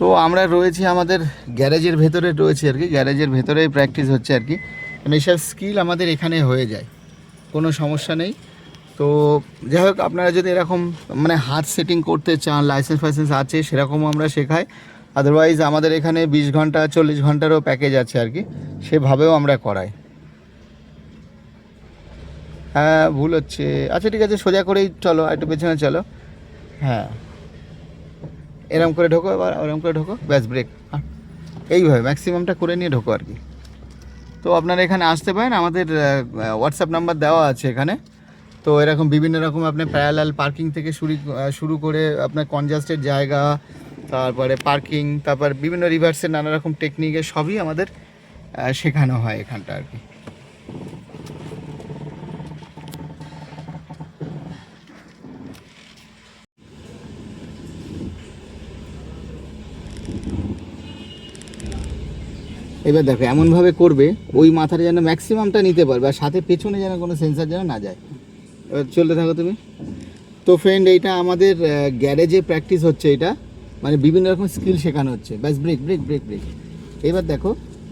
তো আমরা রয়েছি আমাদের গ্যারেজের ভেতরে রয়েছি আর কি, গ্যারেজের ভেতরেই প্র্যাকটিস হচ্ছে আর কি। মানে এইসব স্কিল আমাদের এখানে হয়ে যায়, কোনো সমস্যা নেই। তো যাই হোক, আপনারা যদি এরকম মানে হাত সেটিং করতে চান, লাইসেন্স ফাইসেন্স আছে সেরকমও আমরা শেখাই। আদারওয়াইজ আমাদের এখানে 20 ঘন্টা 40 ঘন্টারও প্যাকেজ আছে আর কি, সেভাবেও আমরা করাই। হ্যাঁ ভুল হচ্ছে, আচ্ছা ঠিক আছে, সোজা করেই চলো, একটু পেছনে চলো। হ্যাঁ এরম করে ঢোকো, এবার ওরম করে ঢোকো, ব্যাস ব্রেক। এইভাবে ম্যাক্সিমামটা করে নিয়ে ঢোকো আর কি। তো আপনারা এখানে আসতে পারেন, আমাদের হোয়াটসঅ্যাপ নাম্বার দেওয়া আছে এখানে। তো এরকম বিভিন্ন রকম আপনার প্যারালাল পার্কিং থেকে শুরু করে আপনার কনজাস্টেড জায়গা, তারপরে পার্কিং, তারপর বিভিন্ন রিভার্সের নানা রকম টেকনিকের সবই আমাদের শেখানো হয় এখানটা আর কি। এবার দেখো এমনভাবে করবে ওই মাথাটা যেন ম্যাক্সিমামটা নিতে পারবে, আর সাথে পেছনে যেন কোনো সেন্সার যেন না যায়। এবার চলতে থাকো তুমি। তো ফ্রেন্ড, এইটা আমাদের গ্যারেজে প্র্যাকটিস হচ্ছে, এটা মানে বিভিন্ন রকম স্কিল শেখানো হচ্ছে। ব্যাস ব্রেক ব্রেক ব্রেক ব্রেক। এবার দেখো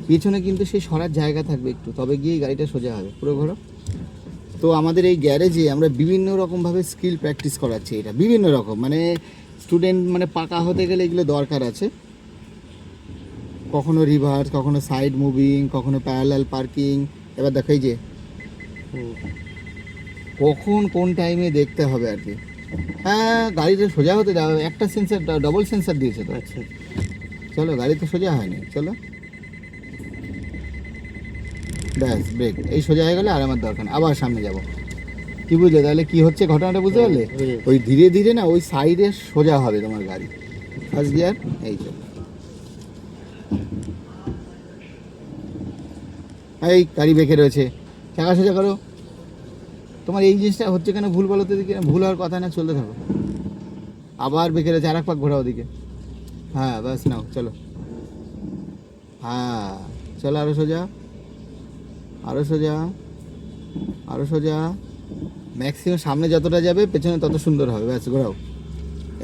পেছনে কিন্তু সেই সরার জায়গা থাকবে একটু, তবে গিয়ে গাড়িটা সোজা হবে, পুরো ঘোরো। তো আমাদের এই গ্যারেজে আমরা বিভিন্ন রকমভাবে স্কিল প্র্যাকটিস করাচ্ছি, এটা বিভিন্ন রকম, মানে স্টুডেন্ট মানে পাকা হতে গেলে এগুলো দরকার আছে। কখনো রিভার্স, কখনো সাইড মুভিং, কখনো প্যারালাল পার্কিং। এবার দেখো এই যে কখন কোন টাইমে দেখতে হবে আর কি। হ্যাঁ গাড়িটা সোজা হতে দাও, একটা সেন্সার ডবল সেন্সার দিয়েছে তো। আচ্ছা চলো, গাড়ি তো সোজা হয়নি, চলো ব্যাস ব্রেক। এই সোজা হয়ে গেলে আর আমার দরকার নেই, আবার সামনে যাব। কি বুঝলে তাহলে কি হচ্ছে ঘটনাটা, বুঝতে পারলে? ওই ধীরে ধীরে না ওই সাইডে সোজা হবে তোমার গাড়ি। ফার্স্ট গিয়ার, এই তো এই গাড়ি বেঁকে রয়েছে, চাকা সোজা করো। তোমার এই জিনিসটা হচ্ছে কেন ভুল বলো তো, দিকে ভুল হওয়ার কথা না, চলতে থাকো। আবার বেঁকে রয়েছে, আর এক পাক ঘোরাও ওদিকে। হ্যাঁ ব্যাস নাও, চলো। হ্যাঁ চলো, আরও সোজা, আরও সোজা, আরও সোজা। ম্যাক্সিমাম সামনে যতটা যাবে পেছনে তত সুন্দর হবে, ব্যাস ঘোরাও।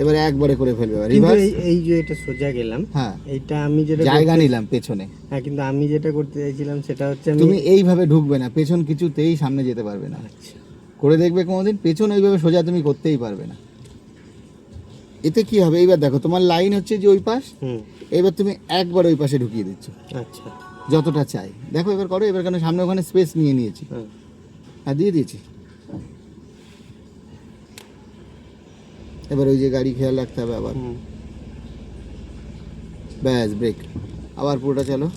এবারে একবারে করে ফেলবে রিভার্স। এই যে এটা সোজা গেলাম, হ্যাঁ এইটা আমি যেটা জায়গা নিলাম পেছনে। হ্যাঁ, কিন্তু আমি যেটা করতে চাইছিলাম সেটা হচ্ছে তুমি এইভাবে ঢুকবে না, পেছন কিছুতেই সামনে যেতে পারবে না। আচ্ছা করে দেখবে কোনোদিন, পেছন ওইভাবে সোজা তুমি করতেই পারবে না। এতে কি হবে, এইবার দেখো তোমার লাইন হচ্ছে যে ওই পাশ, এবার তুমি একবার ওই পাশে ঢুকিয়ে দিচ্ছ। আচ্ছা যতটা চাই দেখো, এবার করো। এবার কেন সামনে ওখানে স্পেস নিয়ে নিয়েছি, হ্যাঁ দিয়ে দিয়েছি। এবার ওই যে গাড়ি খেয়াল রাখতে হবে আবার। ব্যাস ব্রেক, আবার পুরোটা চলো।